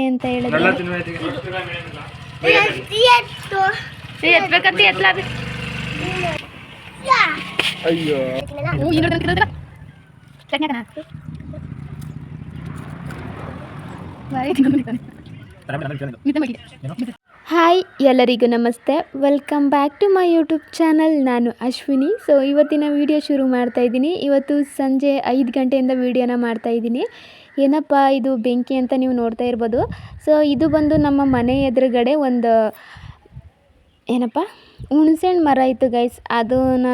ಅಂತ ಹೇಳಿದ್ರೆ ಎತ್ಬೇಕಂತ ಎತ್ಲ ಅಯ್ಯೋ ಹಾಯ್ ಎಲ್ಲರಿಗೂ ನಮಸ್ತೆ, welcome back to my YouTube channel. ನಾನು ಅಶ್ವಿನಿ. ಸೊ ಇವತ್ತಿನ ವಿಡಿಯೋ ಶುರು ಮಾಡ್ತಾ ಇದ್ದೀನಿ. ಇವತ್ತು ಸಂಜೆ 5 ಗಂಟೆಯಿಂದ ವಿಡಿಯೋನ ಮಾಡ್ತಾ ಇದ್ದೀನಿ. ಏನಪ್ಪ ಇದು ಬೆಂಕಿ ಅಂತ ನೀವು ನೋಡ್ತಾ ಇರ್ಬೋದು. ಸೊ ಇದು ಬಂದು ನಮ್ಮ ಮನೆ ಎದುರುಗಡೆ ಒಂದು ಏನಪ್ಪ ಹುಣಸೆಹಣ್ಣು ಮರ ಇತ್ತು ಗೈಸ್. ಅದನ್ನು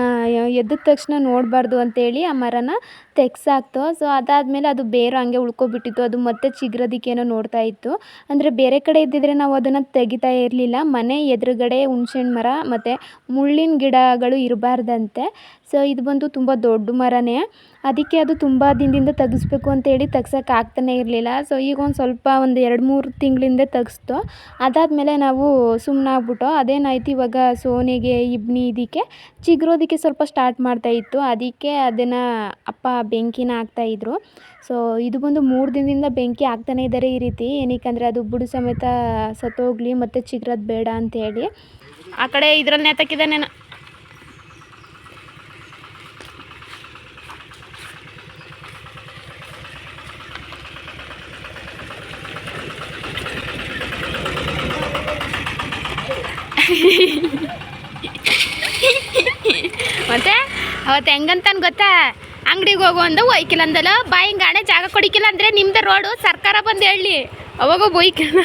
ಎದ್ದ ತಕ್ಷಣ ನೋಡಬಾರ್ದು ಅಂತೇಳಿ ಆ ಮರನ ತೆಗ್ಸಾಕ್ತು. ಸೊ ಅದಾದಮೇಲೆ ಅದು ಬೇರೆ ಹಂಗೆ ಉಳ್ಕೊಬಿಟ್ಟಿತ್ತು. ಅದು ಮತ್ತೆ ಚಿಗುರೋದಕ್ಕೇನೋ ನೋಡ್ತಾ ಇತ್ತು. ಅಂದರೆ ಬೇರೆ ಕಡೆ ಇದ್ದಿದ್ರೆ ನಾವು ಅದನ್ನು ತೆಗಿತಾ ಇರಲಿಲ್ಲ. ಮನೆ ಎದುರುಗಡೆ ಹುಣಸೆಹಣ್ಣು ಮರ ಮತ್ತು ಮುಳ್ಳಿನ ಗಿಡಗಳು ಇರಬಾರ್ದಂತೆ. ಸೊ ಇದು ಬಂದು ತುಂಬ ದೊಡ್ಡ ಮರನೇ. ಅದಕ್ಕೆ ಅದು ತುಂಬ ದಿನದಿಂದ ತೆಗಿಸ್ಬೇಕು ಅಂತೇಳಿ ತೆಗ್ಸೋಕೆ ಆಗ್ತಾನೆ ಇರಲಿಲ್ಲ. ಸೊ ಈಗ ಒಂದು 2-3 ತಿಂಗಳಿಂದ ತೆಗೆಸ್ತು. ಅದಾದಮೇಲೆ ನಾವು ಸುಮ್ಮನಾಗ್ಬಿಟ್ಟು ಅದೇನಾಯ್ತು, ಇವಾಗ ಸೋನೆಗೆ ಇಬ್ನಿ ಇದಕ್ಕೆ ಚಿಗುರೋದಕ್ಕೆ ಸ್ವಲ್ಪ ಸ್ಟಾರ್ಟ್ ಮಾಡ್ತಾಯಿತ್ತು. ಅದಕ್ಕೆ ಅದನ್ನು ಅಪ್ಪ ಬೆಂಕಿನ ಹಾಕ್ತಾಯಿದ್ರು. ಸೊ ಇದು ಬಂದು 3 ದಿನದಿಂದ ಬೆಂಕಿ ಹಾಕ್ತಾನೆ ಇದ್ದಾರೆ ಈ ರೀತಿ. ಏನಕ್ಕಂದರೆ ಅದು ಬುಡ ಸಮೇತ ಸತ್ತೋಗ್ಲಿ ಮತ್ತು ಚಿಗುರೋದು ಬೇಡ ಅಂತೇಳಿ. ಆ ಕಡೆ ಇದರಲ್ಲಿ ನೇತಾಕಿದ್ದಾನೇನೋ. ಮತ್ತೆ ಅವತ್ತು ಹೆಂಗಂತಾನು ಗೊತ್ತಾ, ಅಂಗಡಿಗೆ ಹೋಗು ಅಂದ ಒಯ್ಕಿಲ್ಲ ಅಂದಲ್ಲ, ಬಾಯಿಂಗಾಣೆ ಜಾಗ ಕೊಡಿಕಿಲ್ಲ ಅಂದರೆ ನಿಮ್ದು ರೋಡು ಸರ್ಕಾರ ಬಂದು ಹೇಳಿ ಅವಾಗ ಬೊಯ್ಕಿಲ್ಲ.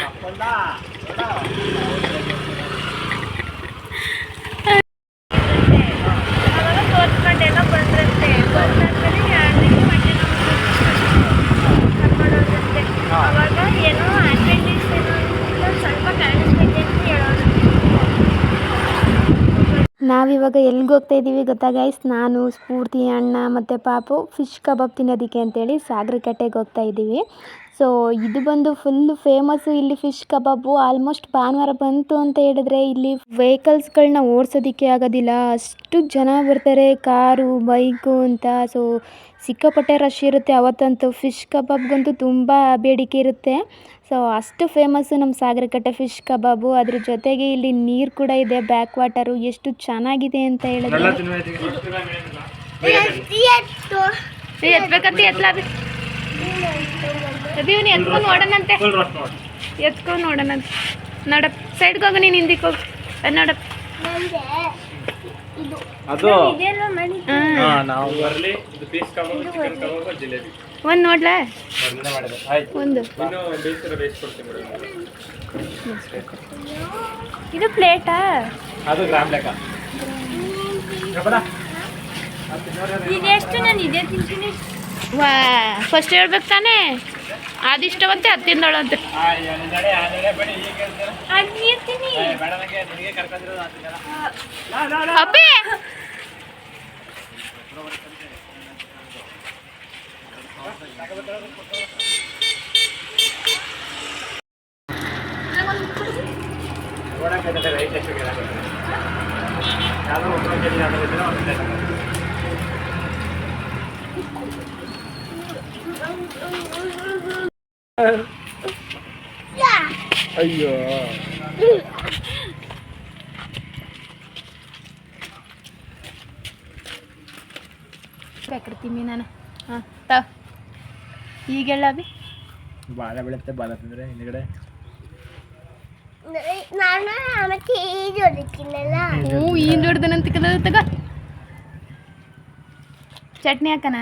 ನಾವಿವಾಗ ಎಲ್ಲಿಗೆ ಹೋಗ್ತಾ ಇದ್ದೀವಿ ಗೊತ್ತಾ ಗೈಸ್? ನಾನು, ಸ್ಫೂರ್ತಿ, ಅಣ್ಣ ಮತ್ತು ಪಾಪು ಫಿಶ್ ಕಬಾಬ್ ತಿನ್ನೋದಕ್ಕೆ ಅಂತೇಳಿ ಸಾಗರಕಟ್ಟೆಗೆ ಹೋಗ್ತಾ ಇದ್ದೀವಿ. ಸೊ ಇದು ಬಂದು ಫುಲ್ಲು ಫೇಮಸ್ಸು ಇಲ್ಲಿ ಫಿಶ್ ಕಬಾಬು. ಆಲ್ಮೋಸ್ಟ್ ಭಾನುವಾರ ಬಂತು ಅಂತ ಹೇಳಿದ್ರೆ ಇಲ್ಲಿ ವೆಹಿಕಲ್ಸ್ಗಳನ್ನ ಓಡಿಸೋದಕ್ಕೆ ಆಗೋದಿಲ್ಲ, ಅಷ್ಟು ಜನ ಬರ್ತಾರೆ, ಕಾರು ಬೈಕು ಅಂತ. ಸೊ ಸಿಕ್ಕಾಪಟ್ಟೆ ರಶ್ ಇರುತ್ತೆ ಅವತ್ತಂತೂ. ಫಿಶ್ ಕಬಾಬ್ಗಂತೂ ತುಂಬ ಬೇಡಿಕೆ ಇರುತ್ತೆ. ಸೊ ಅಷ್ಟು ಫೇಮಸ್ಸು ನಮ್ಮ ಸಾಗರಕಟ್ಟೆ ಫಿಶ್ ಕಬಾಬು. ಅದ್ರ ಜೊತೆಗೆ ಇಲ್ಲಿ ನೀರು ಕೂಡ ಇದೆ, ಬ್ಯಾಕ್ ವಾಟರು. ಎಷ್ಟು ಚೆನ್ನಾಗಿದೆ ಅಂತ ಹೇಳಿದ್ರೆ ಎತ್ಬೇಕಂತ ಎತ್ಲ ಅಭಿವ್ನಿ ಎತ್ಕೊಂಡು ನೋಡೋಣಂತೆ, ಎತ್ಕೊಂಡು ನೋಡೋಣಂತೆ. ನೋಡಪ್ಪ ಸೈಡ್ಗೆ ಹೋಗು, ನೀನು ಹಿಂದಿಕ್ಕೆ ಹೋಗು. ನೋಡಪ್ಪ ಒಂದು ನೋಡ್ಲಾ, ಒಂದು ಇದು ಪ್ಲೇಟಾ, ಅದು ಗ್ರಾಮ್ ಲೆಕ್ಕ. ಇದೆಷ್ಟು? ನಾನು ಇದೇ ತಿಂತೀನಿ. ವಾ ಫಸ್ಟ್ ಹೇಳ್ಬೇಕು ತಾನೇ, ಅದಿಷ್ಟವಂತೆ ಅದು ತಿಂದೋಳಂತೆ. ಅಪ್ಪಿ ಅಯ್ಯೋ ಬೇಕಿರ್ತೀನಿ ನಾನು. ಹಾಂ ತ ಈಗೆಲ್ಲ ಅಭಿ ಬಾಳ ಬೆಳೆಯುತ್ತೆ, ಬಾಳ ತಿಂದರೆ ಹಿಂದ್ಗಡೆ ನಾನು ಮತ್ತೆ ಈಜೋದಕ್ಕಿಲ್ಲ. ಈನ್ ದೊಡ್ಡದನಂತ ತಗ. ಚಟ್ನಿ ಹಾಕನ?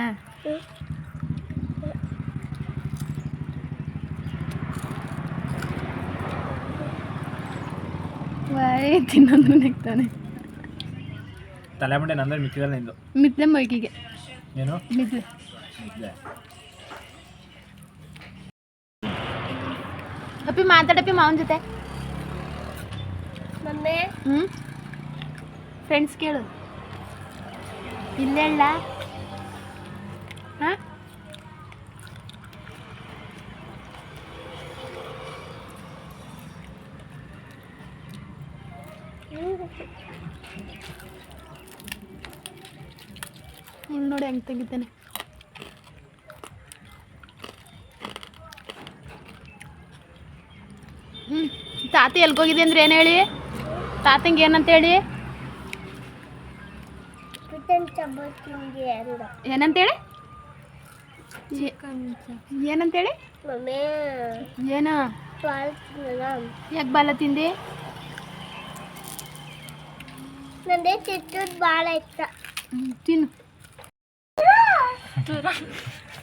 ವಾಯ್ ತಿನ್ನೋದು ನೆಕ್ತಾನೆ. ತಲೆ ಮುಂಡೆ ನಂದ್ರೆ ಮಿಕ್ಕಿದಲ್ಲ ನಿಂದು. ಮಿದ್ಲೆ ಮೈಕಿಗೆ ಏನು ಮಿದ್ಲೆ. ಅಪ್ಪಿ ಮಾತಾಡಪ್ಪಿ ಮಾವನ ಜೊತೆ. ಫ್ರೆಂಡ್ಸ್ ಕೇಳು, ಇಲ್ಲೆಲ್ಲ ಹಾಂ ನೋಡಿ ಹೆಂಗೆ ತೆಗಿತಾನೆ. ತಾತ ಎಲ್ಗೋಗಿದೆ ಅಂದ್ರೆ ಏನು ಹೇಳಿ? ತಾತಂಗೆ ಏನಂತ ಹೇಳಿ? ಏನಂತೇಳಿ? ಏನಂತೇಳಿ? ಏನ ಯಾಕೆ ಬಾಲ ತಿಂದಿ? ನಂದೇ ಚಿಟ್ಟದ್ ಭಾಳ ಇಷ್ಟ. ತಿನ್ನು.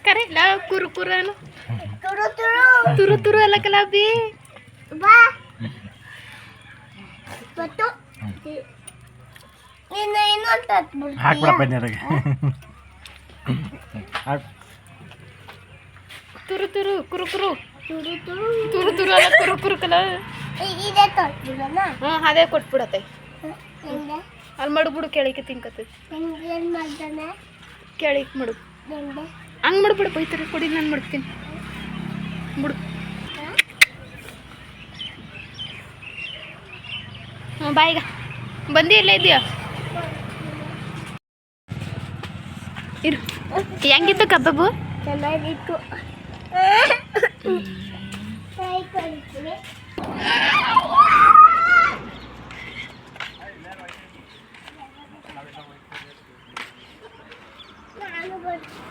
ಕರೆ ಇಲ್ಲ ಕುರು ಕುರನು ತುರು ತುರು ತುರು ತುರು ಅಲ್ಲ ಕಲಾಬಿ. ಬಾ ಮತ್ತು ನೀನು ಇನ್ನೊಂದು ಹಾಕ್ಬಿಡಪ್ಪ ನೀರಿಗೆ. ತುರು ತುರು ಕುರು ಕುರು ತುರು ತುರು ತುರು ತುರು ಅಲ್ಲ ಕುರು ಕುರು ಕಲ. ಇದೇ ತೊಟ್ಬಿಡೋಣ. ಹ್ಞೂ ಅದೇ ಕೊಟ್ಬಿಡತ್ತೆ. ಹೆಂಗೆ ಅಲ್ಲಿ ಮಡುಬಿಡು ಕೆಳಗೆ ತಿನ್ಕತ್ತದ. ಹೆಂಗೆ ಏನು ಮಾಡ್ತಾನೆ? ಕೆಳಗೆ ಮಡು ಹೆಂಗೆ ಹಂಗೆ ಮಡ್ಬಿಡು ಬೈತಾರೆ ಕೊಡಿ ನಾನು ಮಡ್ತೀನಿ ಬಿಡು. ಹ್ಞೂ ಬಾಯಿಗ ಬಂದಿ ಇಲ್ಲ ಇದೆಯಾ? ಇರು. ಹೆಂಗಿತ್ತು ಕಬಾಬು? ಚೆನ್ನಾಗಿತ್ತು. ಕೈ ಕೊಡ್ತೀನಿ. ನಾನು ಬರ್ತೀನಿ.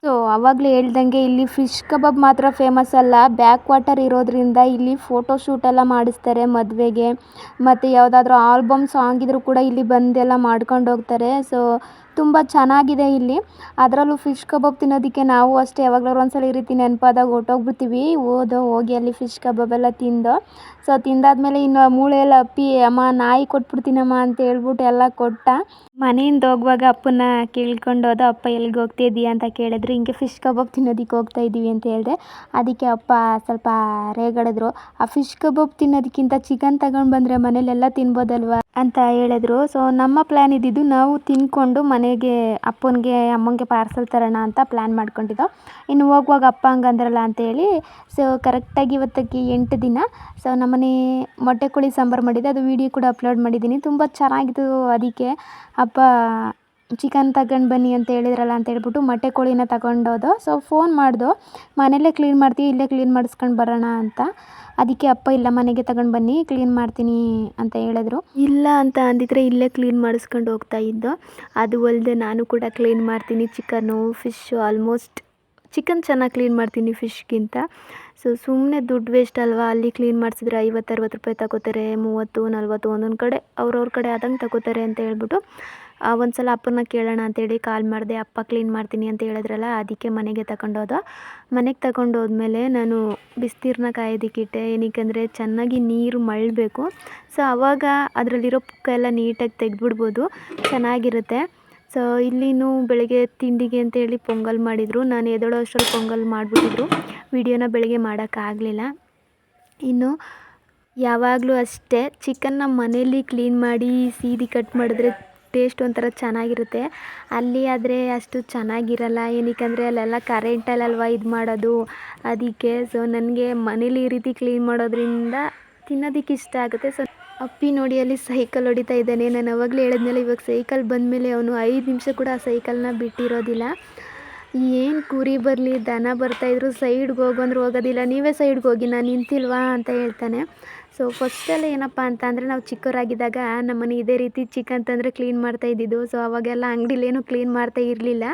ಸೊ ಆವಾಗಲೇ ಹೇಳ್ದಂಗೆ ಇಲ್ಲಿ ಫಿಶ್ ಕಬಾಬ್ ಮಾತ್ರ ಫೇಮಸ್ ಅಲ್ಲ, ಬ್ಯಾಕ್ ವಾಟರ್ ಇರೋದ್ರಿಂದ ಇಲ್ಲಿ ಫೋಟೋ ಶೂಟೆಲ್ಲ ಮಾಡಿಸ್ತಾರೆ ಮದುವೆಗೆ, ಮತ್ತು ಯಾವುದಾದ್ರೂ ಆಲ್ಬಮ್ ಸಾಂಗ್ ಇದ್ರೂ ಕೂಡ ಇಲ್ಲಿ ಬಂದೆಲ್ಲ ಮಾಡ್ಕೊಂಡು ಹೋಗ್ತಾರೆ. ಸೊ ತುಂಬ ಚೆನ್ನಾಗಿದೆ ಇಲ್ಲಿ. ಅದರಲ್ಲೂ ಫಿಶ್ ಕಬಾಬ್ ತಿನ್ನೋದಕ್ಕೆ ನಾವು ಅಷ್ಟೇ ಯಾವಾಗಲಾದ್ರು ಒಂದ್ಸಲ ಈ ರೀತಿ ನೆನಪಾದಾಗ ಹೊರ್ಟೋಗ್ಬಿಡ್ತೀವಿ. ಹೋಗಿ ಅಲ್ಲಿ ಫಿಶ್ ಕಬಾಬ್ ಎಲ್ಲ ತಿಂದು, ಸೊ ತಿಂದಾದ್ಮೇಲೆ ಇನ್ನು ಮೂಳೆ ಎಲ್ಲ ಅಪ್ಪಿ ಅಮ್ಮ ನಾಯಿ ಕೊಟ್ಬಿಡ್ತೀನಮ್ಮ ಅಂತ ಹೇಳ್ಬಿಟ್ಟು ಎಲ್ಲ ಕೊಟ್ಟ. ಮನೆಯಿಂದ ಹೋಗುವಾಗ ಅಪ್ಪನ ಕೇಳ್ಕೊಂಡು ಹೋದ. ಅಪ್ಪ ಎಲ್ಲಿಗೆ ಹೋಗ್ತಿದ್ದೀಯ ಅಂತ ಕೇಳಿದ್ರು. ಹಿಂಗೆ ಫಿಶ್ ಕಬಾಬ್ ತಿನ್ನೋದಕ್ಕೆ ಹೋಗ್ತಾ ಇದ್ದೀವಿ ಅಂತ ಹೇಳಿದೆ. ಅದಕ್ಕೆ ಅಪ್ಪ ಸ್ವಲ್ಪ ರೇಗಾಡಿದ್ರು. ಆ ಫಿಶ್ ಕಬಾಬ್ ತಿನ್ನೋದಕ್ಕಿಂತ ಚಿಕನ್ ತಗೊಂಡು ಬಂದರೆ ಮನೇಲೆಲ್ಲ ತಿನ್ಬೋದಲ್ವ ಅಂತ ಹೇಳಿದ್ರು. ಸೊ ನಮ್ಮ ಪ್ಲ್ಯಾನ್ ಇದ್ದಿದ್ದು ನಾವು ತಿನ್ಕೊಂಡು ಮನೆಗೆ ಅಪ್ಪನಿಗೆ ಅಮ್ಮನಿಗೆ ಪಾರ್ಸಲ್ ತರೋಣ ಅಂತ ಪ್ಲ್ಯಾನ್ ಮಾಡ್ಕೊಂಡಿದ್ದೋ. ಇನ್ನು ಹೋಗುವಾಗ ಅಪ್ಪ ಹಂಗಂದ್ರಲ್ಲ ಅಂತೇಳಿ ಸೊ ಕರೆಕ್ಟಾಗಿ ಇವತ್ತಿಗೆ 8 ದಿನ. ಸೊ ನಮ್ಮನೆ ಮೊಟ್ಟೆ ಕೋಳಿ ಸಾಂಬಾರು ಮಾಡಿದ್ದೆ, ಅದು ವೀಡಿಯೋ ಕೂಡ ಅಪ್ಲೋಡ್ ಮಾಡಿದ್ದೀನಿ. ತುಂಬ ಚೆನ್ನಾಗಿತ್ತು. ಅದಕ್ಕೆ ಅಪ್ಪ ಚಿಕನ್ ತಗೊಂಡು ಬನ್ನಿ ಅಂತ ಹೇಳಿದ್ರಲ್ಲ ಅಂತ ಹೇಳ್ಬಿಟ್ಟು ಮೊಟ್ಟೆ ಕೋಳಿನ ತಗೊಂಡೋದು. ಸೊ ಫೋನ್ ಮಾಡ್ದು, ಮನೆಯಲ್ಲೇ ಕ್ಲೀನ್ ಮಾಡ್ತೀವಿ, ಇಲ್ಲೇ ಕ್ಲೀನ್ ಮಾಡಿಸ್ಕೊಂಡು ಬರೋಣ ಅಂತ. ಅದಕ್ಕೆ ಅಪ್ಪ ಇಲ್ಲ ಮನೆಗೆ ತಗೊಂಡು ಬನ್ನಿ ಕ್ಲೀನ್ ಮಾಡ್ತೀನಿ ಅಂತ ಹೇಳಿದ್ರು. ಇಲ್ಲ ಅಂತ ಅಂದಿದ್ರೆ ಇಲ್ಲೇ ಕ್ಲೀನ್ ಮಾಡಿಸ್ಕೊಂಡು ಹೋಗ್ತಾ ಇದ್ದೋ. ಅದು ಅಲ್ಲದೆ ನಾನು ಕೂಡ ಕ್ಲೀನ್ ಮಾಡ್ತೀನಿ ಚಿಕನ್ನು, ಫಿಶ್ಶು. ಆಲ್ಮೋಸ್ಟ್ ಚಿಕನ್ ಚೆನ್ನಾಗಿ ಕ್ಲೀನ್ ಮಾಡ್ತೀನಿ ಫಿಶ್ಗಿಂತ. ಸೊ ಸುಮ್ಮನೆ ದುಡ್ಡು ವೇಸ್ಟ್ ಅಲ್ವಾ? ಅಲ್ಲಿ ಕ್ಲೀನ್ ಮಾಡಿಸಿದ್ರೆ 50-60 ರೂಪಾಯಿ ತಗೋತಾರೆ, 30-40 ಒಂದೊಂದು ಕಡೆ ಅವ್ರವ್ರ ಕಡೆ ಆದಂಗೆ ತಗೋತಾರೆ ಅಂತ ಹೇಳ್ಬಿಟ್ಟು ಒಂದು ಸಲ ಅಪ್ಪನ ಕೇಳೋಣ ಅಂತೇಳಿ ಕಾಲ್ ಮಾಡಿದೆ. ಅಪ್ಪ ಕ್ಲೀನ್ ಮಾಡ್ತೀನಿ ಅಂತ ಹೇಳಿದ್ರಲ್ಲ, ಅದಕ್ಕೆ ಮನೆಗೆ ತಗೊಂಡೋದ. ಮನೆಗೆ ತಗೊಂಡೋದ್ಮೇಲೆ ನಾನು ಬಿಸಿನೀರನ್ನ ಕಾಯೋದಕ್ಕಿಟ್ಟೆ. ಏನಕ್ಕೆಂದರೆ ಚೆನ್ನಾಗಿ ನೀರು ಮಳ್ಳಬೇಕು. ಸೊ ಆವಾಗ ಅದರಲ್ಲಿರೋ ಪುಕ್ಕ ಎಲ್ಲ ನೀಟಾಗಿ ತೆಗೆದ್ಬಿಡ್ಬೋದು, ಚೆನ್ನಾಗಿರುತ್ತೆ. ಸೊ ಇಲ್ಲಿನೂ ಬೆಳಗ್ಗೆ ತಿಂಡಿಗೆ ಅಂತೇಳಿ ಪೊಂಗಲ್ ಮಾಡಿದರು. ನಾನು ಎದ್ದೇಳೋ ಅಷ್ಟರಲ್ಲಿ ಪೊಂಗಲ್ ಮಾಡಿಬಿಟ್ಟಿದ್ರು. ವೀಡಿಯೋನ ಬೆಳಗ್ಗೆ ಮಾಡೋಕ್ಕಾಗಲಿಲ್ಲ. ಇನ್ನು ಯಾವಾಗಲೂ ಅಷ್ಟೇ ಚಿಕನ್ನ ಮನೇಲಿ ಕ್ಲೀನ್ ಮಾಡಿ ಸೀದಿ ಕಟ್ ಮಾಡಿದ್ರೆ ಟೇಸ್ಟ್ ಒಂಥರ ಚೆನ್ನಾಗಿರುತ್ತೆ. ಅಲ್ಲಿ ಆದರೆ ಅಷ್ಟು ಚೆನ್ನಾಗಿರಲ್ಲ. ಏನಕ್ಕೆಂದರೆ ಅಲ್ಲೆಲ್ಲ ಕರೆಂಟಲ್ಲಲ್ವ ಇದು ಮಾಡೋದು, ಅದಕ್ಕೆ. ಸೊ ನನಗೆ ಮನೇಲಿ ಈ ರೀತಿ ಕ್ಲೀನ್ ಮಾಡೋದ್ರಿಂದ ತಿನ್ನೋದಕ್ಕೆ ಇಷ್ಟ ಆಗುತ್ತೆ. ಸೊ ಅಪ್ಪಿ ನೋಡಿ ಅಲ್ಲಿ ಸೈಕಲ್ ಹೊಡಿತಾ ಇದ್ದಾನೆ. ನಾನು ಅವಾಗಲೇ ಹೇಳಿದ್ಮೇಲೆ ಇವಾಗ ಸೈಕಲ್ ಬಂದಮೇಲೆ ಅವನು 5 ನಿಮಿಷ ಕೂಡ ಆ ಸೈಕಲ್ನ ಬಿಟ್ಟಿರೋದಿಲ್ಲ. ಏನು ಕುರಿ ಬರಲಿ ದನ ಬರ್ತಾಯಿದ್ರು ಸೈಡ್ಗೆ ಹೋಗು ಅಂದ್ರೆ ಹೋಗೋದಿಲ್ಲ. ನೀವೇ ಸೈಡ್ಗೆ ಹೋಗಿ ನಾನು ನಿಂತಿಲ್ವಾ ಅಂತ ಹೇಳ್ತಾನೆ. ಸೊ ಫಸ್ಟೆಲ್ಲ ಏನಪ್ಪ ಅಂತ ಅಂದರೆ ನಾವು ಚಿಕ್ಕವರಾಗಿದ್ದಾಗ ನಮ್ಮನೆ ಇದೇ ರೀತಿ ಚಿಕನ್ ತಂದರೆ ಕ್ಲೀನ್ ಮಾಡ್ತಾ ಇದ್ದಿದ್ದು. ಸೊ ಅವಾಗೆಲ್ಲ ಅಂಗಡಿಲೇನು ಕ್ಲೀನ್ ಮಾಡ್ತಾ ಇರಲಿಲ್ಲ.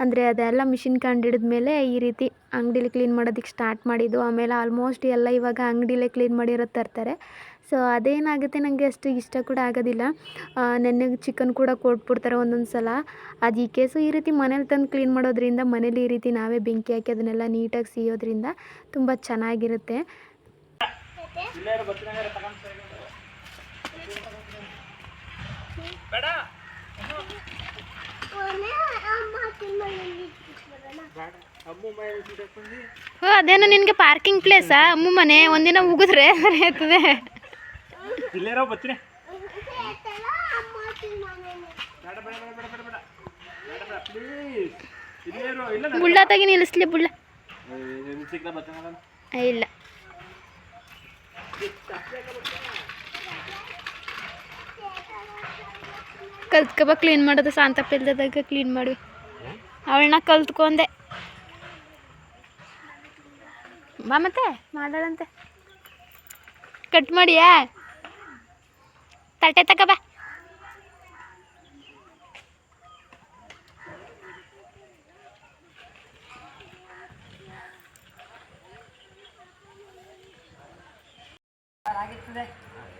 ಅಂದರೆ ಅದೆಲ್ಲ ಮಿಷಿನ್ ಕಂಡಿಡಿದ್ಮೇಲೆ ಈ ರೀತಿ ಅಂಗಡೀಲಿ ಕ್ಲೀನ್ ಮಾಡೋದಕ್ಕೆ ಸ್ಟಾರ್ಟ್ ಮಾಡಿದ್ದು. ಆಮೇಲೆ ಆಲ್ಮೋಸ್ಟ್ ಎಲ್ಲ ಇವಾಗ ಅಂಗಡಿಲೇ ಕ್ಲೀನ್ ಮಾಡಿರೋದು ತರ್ತಾರೆ. ಸೊ ಅದೇನಾಗುತ್ತೆ ನನಗೆ ಅಷ್ಟು ಇಷ್ಟ ಕೂಡ ಆಗೋದಿಲ್ಲ. ನೆನ್ನೆಗೆ ಚಿಕನ್ ಕೂಡ ಕೊಟ್ಬಿಡ್ತಾರೆ ಒಂದೊಂದು ಸಲ, ಅದಕ್ಕೆ. ಸೊ ಈ ರೀತಿ ಮನೇಲಿ ತಂದು ಕ್ಲೀನ್ ಮಾಡೋದ್ರಿಂದ, ಮನೇಲಿ ಈ ರೀತಿ ನಾವೇ ಬೆಂಕಿ ಹಾಕಿ ಅದನ್ನೆಲ್ಲ ನೀಟಾಗಿ ಸಿಯೋದ್ರಿಂದ ತುಂಬ ಚೆನ್ನಾಗಿರುತ್ತೆ. ಅದೇನೋ ನಿನಗೆ ಪಾರ್ಕಿಂಗ್ ಪ್ಲೇಸಾ ಅಮ್ಮು ಮನೆ? ಒಂದಿನ ಉಗಿದ್ರೆ ಆಯ್ತದೆ. ಬುಳ್ಳ ತೆಗಿ ನಿಲ್ಲಿಸ್ಲಿ ಬುಳ್ಳ. ಇಲ್ಲ ಕಲ್ತ್ಕೊಬ ಕ್ಲೀನ್ ಮಾಡೋದು. ಶಾಂತಪ್ಪ ಇಲ್ದಾಗ ಕ್ಲೀನ್ ಮಾಡಿ ಅವಳನ್ನ ಕಲ್ತ್ಕೊಂಡೆ. ಬಾ ಮತ್ತೆ ಮಾಡೋದಂತೆ. ಕಟ್ ಮಾಡಿಯಾ? ತಟ್ಟೆ ತಕ ಬಾ.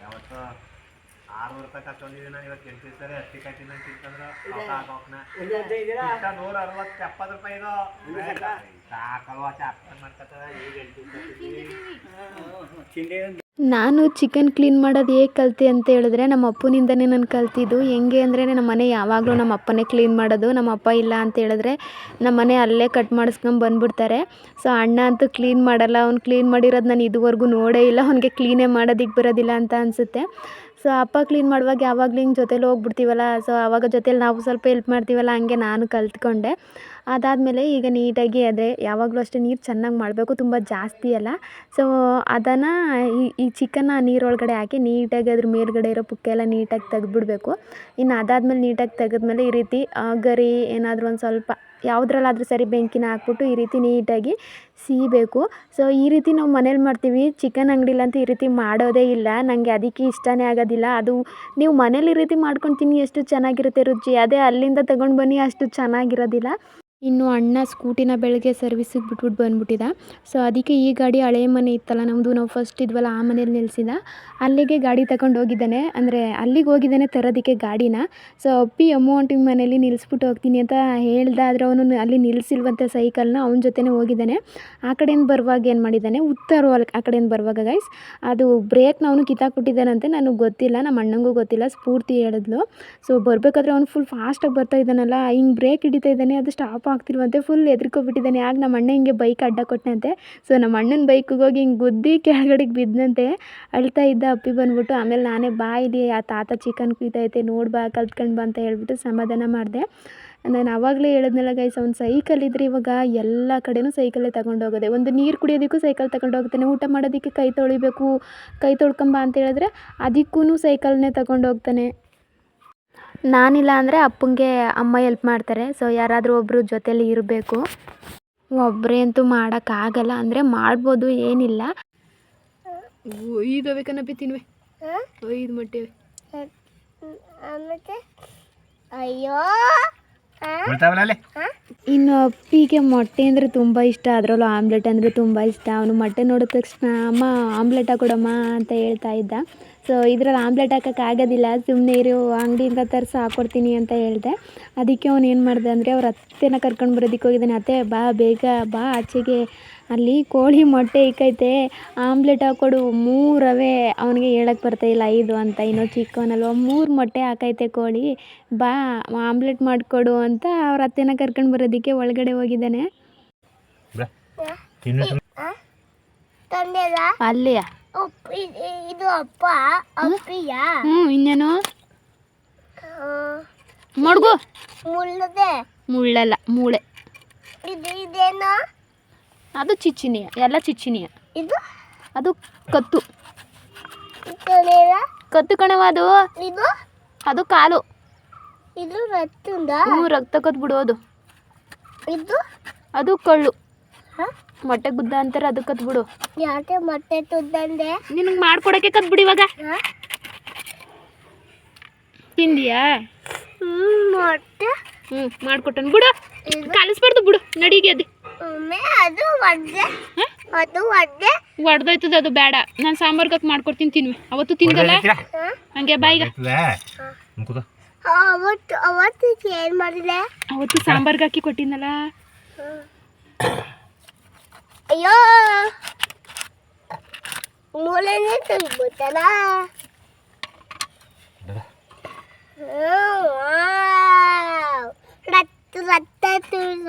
ಯಾವತ್ತು 600 ರೂಪಾಯಿ ಕಟ್ಕೊಂಡಿದ್ದೀನಿ ನಾನು. ಇವತ್ತು 8 ದಿವಸ ಹತ್ತಿ ಕಟ್ಟಿನ ತಿಂತಂದ್ರೆ 160 70 ರೂಪಾಯಿ ಇದು ಸಾಕಲ್ವಾ ಚಾಪ್ಟರ್ ಮಾಡ್ಕೊತದ. ಈಗ 8 ದಿವಸ ನಾನು ಚಿಕನ್ ಕ್ಲೀನ್ ಮಾಡೋದು ಹೇಗೆ ಕಲ್ತೆ ಅಂತ ಹೇಳಿದ್ರೆ ನಮ್ಮ ಅಪ್ಪನಿಂದನೇ ನಾನು ಕಲ್ತಿದ್ದು. ಹೆಂಗೆ ಅಂದರೆ ನಮ್ಮ ಮನೆ ಯಾವಾಗಲೂ ನಮ್ಮ ಅಪ್ಪನೇ ಕ್ಲೀನ್ ಮಾಡೋದು. ನಮ್ಮ ಅಪ್ಪ ಇಲ್ಲ ಅಂತ ಹೇಳಿದ್ರೆ ನಮ್ಮ ಮನೆ ಅಲ್ಲೇ ಕಟ್ ಮಾಡಿಸ್ಕೊಂಡು ಬಂದುಬಿಡ್ತಾರೆ. ಸೊ ಅಣ್ಣ ಅಂತೂ ಕ್ಲೀನ್ ಮಾಡಲ್ಲ. ಅವ್ನು ಕ್ಲೀನ್ ಮಾಡಿರೋದು ನಾನು ಇದುವರೆಗೂ ನೋಡೇ ಇಲ್ಲ. ಅವ್ನಿಗೆ ಕ್ಲೀನೇ ಮಾಡೋದಕ್ಕೆ ಬರೋದಿಲ್ಲ ಅಂತ ಅನಿಸುತ್ತೆ. ಸೊ ಅಪ್ಪ ಕ್ಲೀನ್ ಮಾಡುವಾಗ ಯಾವಾಗಲೂ ಹಿಂಗೆ ಜೊತೇಲಿ ಹೋಗ್ಬಿಡ್ತೀವಲ್ಲ, ಸೊ ಆವಾಗ ಜೊತೇಲಿ ನಾವು ಸ್ವಲ್ಪ ಹೆಲ್ಪ್ ಮಾಡ್ತೀವಲ್ಲ, ಹಂಗೆ ನಾನು ಕಲ್ತ್ಕೊಂಡೆ. ಅದಾದಮೇಲೆ ಈಗ ನೀಟಾಗಿ ಅದೇ ಯಾವಾಗಲೂ ಅಷ್ಟೇ ನೀರು ಚೆನ್ನಾಗಿ ಮಾಡಬೇಕು, ತುಂಬ ಜಾಸ್ತಿ ಅಲ್ಲ. ಸೊ ಅದನ್ನು ಈ ಚಿಕನ್ನ ನೀರೊಳಗಡೆ ಹಾಕಿ ನೀಟಾಗಿ ಅದ್ರ ಮೇಲ್ಗಡೆ ಇರೋ ಪುಕ್ಕೆಲ್ಲ ನೀಟಾಗಿ ತೆಗೆದ್ಬಿಡ್ಬೇಕು. ಇನ್ನು ಅದಾದಮೇಲೆ ನೀಟಾಗಿ ತೆಗೆದ್ಮೇಲೆ ಈ ರೀತಿ ಗರಿ ಏನಾದರೂ ಒಂದು ಸ್ವಲ್ಪ ಯಾವುದ್ರಲ್ಲಾದರೂ ಸರಿ ಬೆಂಕಿನ ಹಾಕ್ಬಿಟ್ಟು ಈ ರೀತಿ ನೀಟಾಗಿ ಸೀಬೇಕು. ಸೊ ಈ ರೀತಿ ನಾವು ಮನೇಲಿ ಮಾಡ್ತೀವಿ. ಚಿಕನ್ ಅಂಗಡಿಲಂತೂ ಈ ರೀತಿ ಮಾಡೋದೇ ಇಲ್ಲ. ನನಗೆ ಅದಕ್ಕೆ ಇಷ್ಟನೇ ಆಗೋದಿಲ್ಲ. ಅದು ನೀವು ಮನೇಲಿ ಈ ರೀತಿ ಮಾಡ್ಕೊಂಡು ತಿನ್ನಿ, ಎಷ್ಟು ಚೆನ್ನಾಗಿರುತ್ತೆ ರುಚಿ. ಅದೇ ಅಲ್ಲಿಂದ ತಗೊಂಡು ಬನ್ನಿ, ಅಷ್ಟು ಚೆನ್ನಾಗಿರೋದಿಲ್ಲ. ಇನ್ನು ಅಣ್ಣ ಸ್ಕೂಟಿನ ಬೆಳಗ್ಗೆ ಸರ್ವಿಸಿಗೆ ಬಿಟ್ಬಿಟ್ಟು ಬಂದ್ಬಿಟ್ಟಿದ್ದ. ಸೊ ಅದಕ್ಕೆ ಈ ಗಾಡಿ ಹಳೆಯ ಮನೆ ಇತ್ತಲ್ಲ ನಮ್ಮದು, ನಾವು ಫಸ್ಟ್ ಇದ್ವಲ್ಲ ಆ ಮನೇಲಿ ನಿಲ್ಲಿಸಿದ. ಅಲ್ಲಿಗೆ ಗಾಡಿ ತಗೊಂಡು ಹೋಗಿದ್ದಾನೆ, ಅಂದರೆ ಅಲ್ಲಿಗೆ ಹೋಗಿದ್ದಾನೆ ತರೋದಕ್ಕೆ ಗಾಡಿನ. ಸೊ ಅಪ್ಪಿ ಅಮೌಂಟಿನ ಮನೇಲಿ ನಿಲ್ಲಿಸ್ಬಿಟ್ಟು ಹೋಗ್ತೀನಿ ಅಂತ ಹೇಳ್ದ. ಆದರೆ ಅವನು ಅಲ್ಲಿ ನಿಲ್ಲಿಸಿಲ್ವಂತೆ ಸೈಕಲ್ನ, ಅವನ ಜೊತೆನೇ ಹೋಗಿದ್ದಾನೆ. ಆ ಕಡೆಯಿಂದ ಬರುವಾಗ ಏನು ಮಾಡಿದ್ದಾನೆ, ಉತ್ತರ ಆ ಕಡೆಯಿಂದ ಬರುವಾಗ ಗೈಸ್ ಅದು ಬ್ರೇಕ್ನ ಅವನು ಕಿತ್ತಾಕ್ಬಿಟ್ಟಿದ್ದಾನಂತೆ. ನನಗೆ ಗೊತ್ತಿಲ್ಲ, ನಮ್ಮ ಅಣ್ಣಂಗೂ ಗೊತ್ತಿಲ್ಲ, ಸ್ಫೂರ್ತಿ ಹೇಳಿದ್ಲು. ಸೊ ಬರಬೇಕಾದ್ರೆ ಅವನು ಫುಲ್ ಫಾಸ್ಟಾಗಿ ಬರ್ತಾ ಇದ್ದಾನಲ್ಲ, ಹಿಂಗೆ ಬ್ರೇಕ್ ಹಿಡಿತಾ ಇದ್ದಾನೆ, ಅದು ಸ್ಟಾಪ್ ಆಗ್ತಿಲ್ವಂತೆ. ಫುಲ್ ಹೆದ್ರಿಕೊಬಿಟ್ಟಿದ್ದಾನೆ. ಆಗ ನಮ್ಮ ಅಣ್ಣ ಹಿಂಗೆ ಬೈಕ್ ಅಡ್ಡ ಕೊಟ್ಟನಂತೆ. ಸೊ ನಮ್ಮ ಅಣ್ಣನ ಬೈಕಿಗೆ ಹೋಗಿ ಹಿಂಗೆ ಗುದ್ದಿ ಕೆಳಗಡೆಗೆ ಬಿದ್ದಂತೆ. ಅಳ್ತಾ ಇದ್ದ ಅಪ್ಪಿ ಬಂದ್ಬಿಟ್ಟು. ಆಮೇಲೆ ನಾನೇ ಬಾ ಇಲ್ಲಿ ಆ ತಾತ ಚಿಕನ್ ಕುಯ್ತೈತೆ ನೋಡಿ ಬಾ, ಕಲ್ತ್ಕೊಂಡು ಬಾ ಅಂತ ಹೇಳ್ಬಿಟ್ಟು ಸಮಾಧಾನ ಮಾಡಿದೆ. ನಾನು ಆವಾಗಲೇ ಹೇಳಿದ್ನಲ್ಲ ಗೈಸ್, ಅವ್ನು ಸೈಕಲ್ ಇದ್ದರೆ ಇವಾಗ ಎಲ್ಲ ಕಡೆನೂ ಸೈಕಲ್ಲೇ ತಗೊಂಡು ಹೋಗೋದೆ. ಒಂದು ನೀರು ಕುಡಿಯೋದಕ್ಕೂ ಸೈಕಲ್ ತಗೊಂಡು ಹೋಗ್ತಾನೆ, ಊಟ ಮಾಡೋದಕ್ಕೆ ಕೈ ತೊಳಿಬೇಕು, ಕೈ ತೊಳ್ಕೊಂಬ ಅಂತ ಹೇಳಿದ್ರೆ ಅದಕ್ಕೂ ಸೈಕಲ್ನೇ ತಗೊಂಡು ಹೋಗ್ತಾನೆ. ನಾನಿಲ್ಲ ಅಂದರೆ ಅಪ್ಪಂಗೆ ಅಮ್ಮ ಹೆಲ್ಪ್ ಮಾಡ್ತಾರೆ. ಸೊ ಯಾರಾದರೂ ಒಬ್ಬರು ಜೊತೇಲಿ ಇರಬೇಕು. ಒಬ್ಬರೇ ಅಂತೂ ಮಾಡೋಕ್ಕಾಗಲ್ಲ, ಅಂದರೆ ಮಾಡ್ಬೋದು, ಏನಿಲ್ಲ. ಇದು ಬೇಕನ್ನಪ್ಪಿ ತಿನ್ವೆ, ಇದು ಮೊಟ್ಟೆ. ಮತ್ತೆ ಅಯ್ಯೋ ಇನ್ನು ಅಪ್ಪಿಗೆ ಮೊಟ್ಟೆ ಅಂದರೆ ತುಂಬ ಇಷ್ಟ, ಅದರಲ್ಲೂ ಆಮ್ಲೆಟ್ ಅಂದರೆ ತುಂಬ ಇಷ್ಟ. ಅವನು ಮೊಟ್ಟೆ ನೋಡಿದ ತಕ್ಷಣ ಅಮ್ಮ ಆಮ್ಲೆಟ್ ಹಾಕೊಡಮ್ಮ ಅಂತ ಹೇಳ್ತಾ ಇದ್ದ. ಸೊ ಇದ್ರಲ್ಲಿ ಆಮ್ಲೆಟ್ ಹಾಕೋಕ್ಕಾಗೋದಿಲ್ಲ, ಸುಮ್ಮನೆ ಇರು ಅಂಗಡಿಯಿಂದ ತರಿಸಿ ಹಾಕ್ಕೊಡ್ತೀನಿ ಅಂತ ಹೇಳಿದೆ. ಅದಕ್ಕೆ ಅವ್ನು ಏನು ಮಾಡಿದೆ ಅಂದರೆ ಅವ್ರ ಅತ್ತೆನ ಕರ್ಕೊಂಡು ಬರೋದಕ್ಕೆ ಹೋಗಿದ್ದಾನೆ. ಅತ್ತೆ ಬಾ ಬೇಗ ಬಾ ಆಚೆಗೆ, ಅಲ್ಲಿ ಕೋಳಿ ಮೊಟ್ಟೆ ಇಕ್ಕೈತೆ, ಆಮ್ಲೆಟ್ ಹಾಕ್ಕೊಡು 3 ರವೆ. ಅವನಿಗೆ ಹೇಳಕ್ಕೆ ಬರ್ತಾಯಿಲ್ಲ 5 ಅಂತ, ಇನ್ನೂ ಚಿಕ್ಕವನಲ್ವ. 3 ಮೊಟ್ಟೆ ಹಾಕೈತೆ ಕೋಳಿ, ಬಾ ಆಮ್ಲೆಟ್ ಮಾಡಿಕೊಡು ಅಂತ ಅವ್ರ ಅತ್ತೆನ ಕರ್ಕೊಂಡು ಬರೋದಕ್ಕೆ ಒಳಗಡೆ ಹೋಗಿದ್ದಾನೆ. ತಂದೆಲ್ಲ ಅಲ್ಲಿಯ ಇದು ಅಪ್ಪ ಅಪ್ಪಿಯ ಇನ್ನೇನು ಮಡ್ಗು, ಮುಳ್ಳದೆ ಮುಳ್ಳಲ್ಲ ಮೂಳೆ. ಇದೇನು? ಅದು ಚಿಚ್ಚಿನಿಯ, ಎಲ್ಲ ಚಿಚ್ಚಿನಿಯ. ಇದು ಅದು ಕತ್ತು, ಇದೇನ? ಕತ್ತು ಕಣವ ಅದು. ಇದು ಅದು ಕಾಲು. ಇದು ರಕ್ತದ? ರಕ್ತ ಕತ್ ಬಿಡೋದು. ಇದು ಅದು ಕಳ್ಳು, ಮೊಟ್ಟೆ ಗುದ್ದ ಅಂತಾರೆ, ಅದು ಕತ್ ಬಿಡು. ಯಾಕೆ ಮೊಟ್ಟೆ ತುದ್ದಂದೆ? ನಿನಗೆ ಮಾಡ್ಕೊಡಕ್ಕೆ ಕತ್ ಬಿಡು ಇವಾಗ. ತಿಂದಿಯಾ? ಮೊಟ್ಟೆ ಮಾಡ್ಕೊಟ್ಟನು ಬಿಡು, ಕಲಿಸ್ಬಾರ್ದು ಬಿಡು, ನಡಿಗೆ ಅದು. ಅದು ಒಡ್ಡೆ, ಅದು ಒಡ್ಡೆ ಒಡ್ದೋಯ್ತದ, ಅದು ಬೇಡ. ನಾನು ಸಾಂಬಾರ್ಗೆ ಹಾಕಿ ಮಾಡ್ಕೊಡ್ತೀನಿ, ತಿನ್ವಿ. ಅವತ್ತು ತಿಂದಲ್ಲ ಹಂಗೆ ಬಾಯಿಗ. ಅವತ್ತು ಏನು ಮಾಡಿದೆ? ಅವತ್ತು ಸಾಂಬಾರ್ಗೆ ಹಾಕಿ ಕೊಟ್ಟಿದ್ನಲ್ಲ. ಅಯ್ಯೋ ಮೂಳೆನೇ ತುಂಬಿಬಿಟ್ಟಲ್ಲ.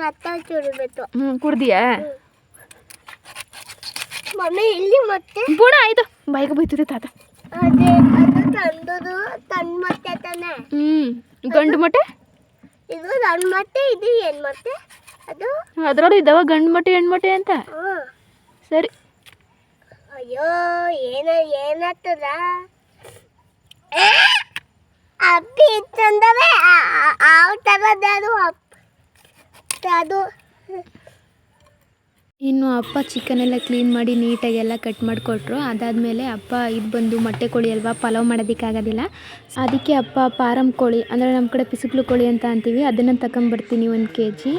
ರಕ್ತ ಚುರಿಬಿಟ್ಟು. ಕುಡ್ದಿಯಾ? ಮಮ್ಮಿ ಇಲ್ಲಿ ಮತ್ತೆ ಬಿಡ, ಆಯ್ತು, ಬಾಯಿಗೆ ಬೈತದೆ ತಾತ. ಅದೇ ಅದು ತಂದದು ತನ್ನ ಮೊಟ್ಟೆ ತಾನೆ. ಗಂಡು ಮೊಟ್ಟೆ, ಇದು ನನ್ನ ಮೊಟ್ಟೆ, ಇದು ಏನು ಮೊಟ್ಟೆ? ಅದು ಅದರಲ್ಲೂ ಇದ್ದಾವ ಗಂಡು ಮೊಟ್ಟೆ ಹೆಣ್ಣು ಮೊಟ್ಟೆ ಅಂತ. ಸರಿ. ಅಯ್ಯೋ ಏನಾಗ್ತದ? ಅಪ್ಪಿ ಇತ್ತಂದವೆ ಆ ಥರದ್ದು ಅದು ಇನ್ನು ಅಪ್ಪ ಚಿಕನೆಲ್ಲ ಕ್ಲೀನ್ ಮಾಡಿ ನೀಟಾಗೆಲ್ಲ ಕಟ್ ಮಾಡಿಕೊಟ್ರು. ಅದಾದಮೇಲೆ ಅಪ್ಪ ಇದು ಬಂದು ಮೊಟ್ಟೆ ಕೋಳಿ ಅಲ್ವಾ, ಪಲಾವ್ ಮಾಡೋದಕ್ಕಾಗೋದಿಲ್ಲ. ಅದಕ್ಕೆ ಅಪ್ಪ ಪಾರಂ ಕೋಳಿ ಅಂದರೆ ನಮ್ಮ ಕಡೆ ಪಿಸುಕ್ಲು ಕೋಳಿ ಅಂತ ಅಂತೀವಿ, ಅದನ್ನು ತಗೊಂಬರ್ತೀನಿ 1 kg.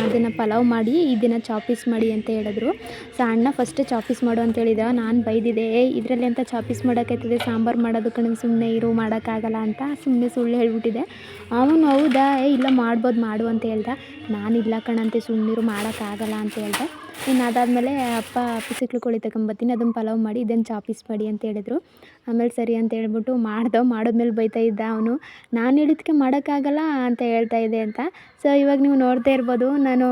ಅದನ್ನು ಪಲಾವ್ ಮಾಡಿ ಇದನ್ನು ಚಾಪೀಸ್ ಮಾಡಿ ಅಂತ ಹೇಳಿದ್ರು. ಸೊ ಅಣ್ಣ ಫಸ್ಟೇ ಚಾಪೀಸ್ ಮಾಡು ಅಂತ ಹೇಳಿದ. ನಾನು ಬೈದಿದೆ, ಇದರಲ್ಲಿ ಅಂತ ಚಾಪೀಸ್ ಮಾಡೋಕ್ಕಾಯ್ತದೆ, ಸಾಂಬಾರು ಮಾಡೋದು ಕಣೆ, ಸುಮ್ಮನೆ ಇರು ಮಾಡೋಕ್ಕಾಗಲ್ಲ ಅಂತ ಸುಮ್ಮನೆ ಸುಳ್ಳು ಹೇಳ್ಬಿಟ್ಟಿದೆ. ಅವನು ಹೌದಾ ಇಲ್ಲ ಮಾಡ್ಬೋದು ಮಾಡು ಅಂತ ಹೇಳ್ದ. ನಾನಿಲ್ಲ ಕಣಂತೆ ಸುಮ್ಮನಿರು ಮಾಡೋಕ್ಕಾಗಲ್ಲ ಅಂತ ಹೇಳ್ದೆ. ಇನ್ನು ಅದಾದಮೇಲೆ ಅಪ್ಪ ಪಿಸುಕ್ಲು ಕೋಳಿ ತಗೊಂಬರ್ತೀನಿ, ಅದನ್ನು ಪಲಾವ್ ಮಾಡಿ ಇದನ್ನು ಚಾಪೀಸ್ ಮಾಡಿ ಅಂತ ಹೇಳಿದ್ರು. ಆಮೇಲೆ ಸರಿ ಅಂತ ಹೇಳ್ಬಿಟ್ಟು ಮಾಡಿದ್ಮೇಲೆ ಬೈತಾ ಇದ್ದ ಅವನು, ನಾನು ಹೇಳಿದ್ಕೆ ಮಾಡೋಕ್ಕಾಗಲ್ಲ ಅಂತ ಹೇಳ್ತಾ ಇದ್ದೆ ಅಂತ. ಸೊ ಇವಾಗ ನೀವು ನೋಡ್ತಾ ಇರ್ಬೋದು ನಾನು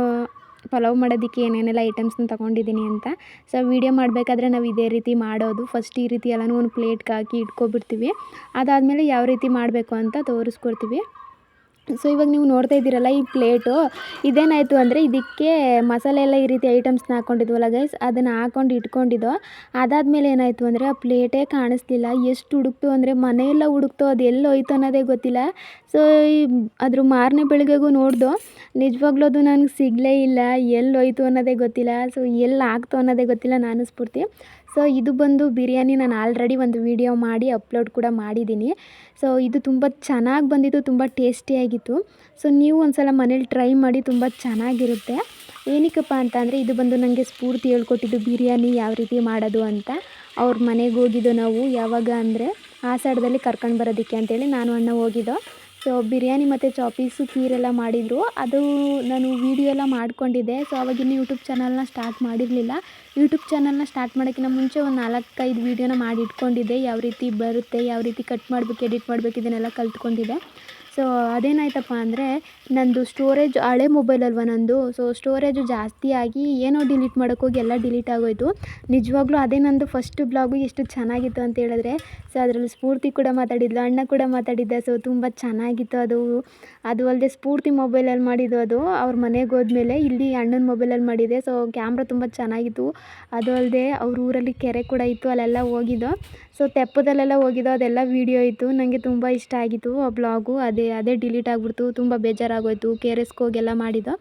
ಪಲಾವ್ ಮಾಡೋದಕ್ಕೆ ಏನೇನೆಲ್ಲ ಐಟಮ್ಸ್ನ ತೊಗೊಂಡಿದ್ದೀನಿ ಅಂತ. ಸೊ ವೀಡಿಯೋ ಮಾಡಬೇಕಾದ್ರೆ ನಾವು ಇದೇ ರೀತಿ ಮಾಡೋದು. ಫಸ್ಟ್ ಈ ರೀತಿ ಎಲ್ಲನೂ ಒಂದು ಪ್ಲೇಟ್ಗೆ ಹಾಕಿ ಇಟ್ಕೊಬಿಡ್ತೀವಿ. ಅದಾದಮೇಲೆ ಯಾವ ರೀತಿ ಮಾಡಬೇಕು ಅಂತ ತೋರಿಸ್ಕೊಡ್ತೀವಿ. ಸೊ ಇವಾಗ ನೀವು ನೋಡ್ತಾ ಇದ್ದೀರಲ್ಲ ಈ ಪ್ಲೇಟು, ಇದೇನಾಯಿತು ಅಂದರೆ ಇದಕ್ಕೆ ಮಸಾಲೆ ಎಲ್ಲ ಈ ರೀತಿ ಐಟಮ್ಸ್ನ ಹಾಕ್ಕೊಂಡಿದ್ವಲ್ಲ ಗೈಸ್, ಅದನ್ನು ಹಾಕ್ಕೊಂಡು ಇಟ್ಕೊಂಡಿದ್ದೋ. ಅದಾದಮೇಲೆ ಏನಾಯಿತು ಅಂದರೆ ಆ ಪ್ಲೇಟೇ ಕಾಣಿಸ್ಲಿಲ್ಲ. ಎಷ್ಟು ಹುಡುಕ್ತು ಅಂದರೆ ಮನೆಯೆಲ್ಲ ಹುಡುಕ್ತು, ಅದು ಎಲ್ಲಿ ಹೋಯ್ತು ಅನ್ನೋದೇ ಗೊತ್ತಿಲ್ಲ. ಸೊ ಅದ್ರ ಮಾರನೇ ಬೆಳಗ್ಗೆಗೂ ನೋಡ್ದೋ, ನಿಜವಾಗ್ಲೂ ಅದು ನನಗೆ ಸಿಗಲೇ ಇಲ್ಲ, ಎಲ್ಲಿ ಹೋಯ್ತು ಅನ್ನೋದೇ ಗೊತ್ತಿಲ್ಲ. ಸೊ ಎಲ್ಲಿ ಆಗ್ತು ಅನ್ನೋದೇ ಗೊತ್ತಿಲ್ಲ ನಾನು ಸ್ಫೂರ್ತಿ. ಸೊ ಇದು ಬಂದು ಬಿರಿಯಾನಿ, ನಾನು ಆಲ್ರೆಡಿ ಒಂದು ವೀಡಿಯೋ ಮಾಡಿ ಅಪ್ಲೋಡ್ ಕೂಡ ಮಾಡಿದ್ದೀನಿ. ಸೊ ಇದು ತುಂಬ ಚೆನ್ನಾಗಿ ಬಂದಿತ್ತು, ತುಂಬ ಟೇಸ್ಟಿಯಾಗಿತ್ತು. ಸೊ ನೀವು ಒಂದು ಸಲ ಮನೇಲಿ ಟ್ರೈ ಮಾಡಿ, ತುಂಬ ಚೆನ್ನಾಗಿರುತ್ತೆ. ಏನಕ್ಕಪ್ಪ ಅಂತ ಅಂದರೆ ಇದು ಬಂದು ನನಗೆ ಸ್ಫೂರ್ತಿ ಹೇಳ್ಕೊಟ್ಟಿದ್ದು ಬಿರಿಯಾನಿ ಯಾವ ರೀತಿ ಮಾಡೋದು ಅಂತ. ಅವ್ರ ಮನೆಗೆ ಹೋಗಿದ್ದೋ ನಾವು, ಯಾವಾಗ ಅಂದರೆ ಆಷಾಢದಲ್ಲಿ ಕರ್ಕೊಂಡು ಬರೋದಕ್ಕೆ ಅಂತೇಳಿ ನಾನು ಅಣ್ಣ ಹೋಗಿದ್ದೋ. ಸೊ ಬಿರಿಯಾನಿ ಮತ್ತು ಚಾಪೀಸು ಖೀರೆಲ್ಲ ಮಾಡಿದರು. ಅದು ನಾನು ವೀಡಿಯೋ ಎಲ್ಲ ಮಾಡ್ಕೊಂಡಿದ್ದೆ. ಸೊ ಅವಾಗಿನ್ನು ಯೂಟ್ಯೂಬ್ ಚಾನಲ್ನ ಸ್ಟಾರ್ಟ್ ಮಾಡಿರಲಿಲ್ಲ. ಯೂಟ್ಯೂಬ್ ಚಾನಲ್ನ ಸ್ಟಾರ್ಟ್ ಮಾಡೋಕ್ಕಿಂತ ಮುಂಚೆ ಒಂದು 4-5 ವೀಡಿಯೋನ ಮಾಡಿ ಇಟ್ಕೊಂಡಿದ್ದೆ. ಯಾವ ರೀತಿ ಬರುತ್ತೆ, ಯಾವ ರೀತಿ ಕಟ್ ಮಾಡಬೇಕು, ಎಡಿಟ್ ಮಾಡಬೇಕು, ಇದನ್ನೆಲ್ಲ ಕಲ್ತ್ಕೊಂಡಿದ್ದೆ. ಸೊ ಅದೇನಾಯ್ತಪ್ಪ ಅಂದರೆ ನಂದು ಸ್ಟೋರೇಜ್ ಹಳೆ ಮೊಬೈಲ್ ಅಲ್ವಾ ನಂದು. ಸೊ ಸ್ಟೋರೇಜು ಜಾಸ್ತಿ ಆಗಿ ಏನೋ ಡಿಲೀಟ್ ಮಾಡೋಕ್ಕೋಗಿ ಎಲ್ಲ ಡಿಲೀಟ್ ಆಗೋಯಿತು. ನಿಜವಾಗ್ಲೂ ಅದೇ ನಂದು ಫಸ್ಟ್ ಬ್ಲಾಗು ಎಷ್ಟು ಚೆನ್ನಾಗಿತ್ತು ಅಂತ ಹೇಳಿದ್ರೆ. ಸೊ ಅದರಲ್ಲಿ ಸ್ಫೂರ್ತಿ ಕೂಡ ಮಾತಾಡಿದ್ಲು, ಅಣ್ಣ ಕೂಡ ಮಾತಾಡಿದ್ದೆ. ಸೊ ತುಂಬ ಚೆನ್ನಾಗಿತ್ತು ಅದು. ಅದು ಅಲ್ಲದೆ ಸ್ಫೂರ್ತಿ ಮೊಬೈಲಲ್ಲಿ ಮಾಡಿದ್ದು ಅದು. ಅವ್ರ ಮನೆಗೆ ಹೋದ್ಮೇಲೆ ಇಲ್ಲಿ ಅಣ್ಣನ ಮೊಬೈಲಲ್ಲಿ ಮಾಡಿದ್ದೆ. ಸೊ ಕ್ಯಾಮ್ರಾ ತುಂಬ ಚೆನ್ನಾಗಿತ್ತು. ಅದು ಅಲ್ಲದೆ ಅವ್ರ ಊರಲ್ಲಿ ಕೆರೆ ಕೂಡ ಇತ್ತು, ಅಲ್ಲೆಲ್ಲ ಹೋಗಿದ್ದೋ. ಸೊ ತೆಪ್ಪದಲ್ಲೆಲ್ಲ ಹೋಗಿದ್ದೋ, ಅದೆಲ್ಲ ವೀಡಿಯೋ ಇತ್ತು. ನನಗೆ ತುಂಬ ಇಷ್ಟ ಆಗಿತ್ತು ಆ ಬ್ಲಾಗು. ಅದೇ ಡಿಲೀಟ್ ಆಗಿಬಿಡ್ತು, ತುಂಬ ಬೇಜಾರಾಗೋಯಿತು. KRSಗೆ ಹೋಗೆಲ್ಲ ಮಾಡಿದ್ದೋ.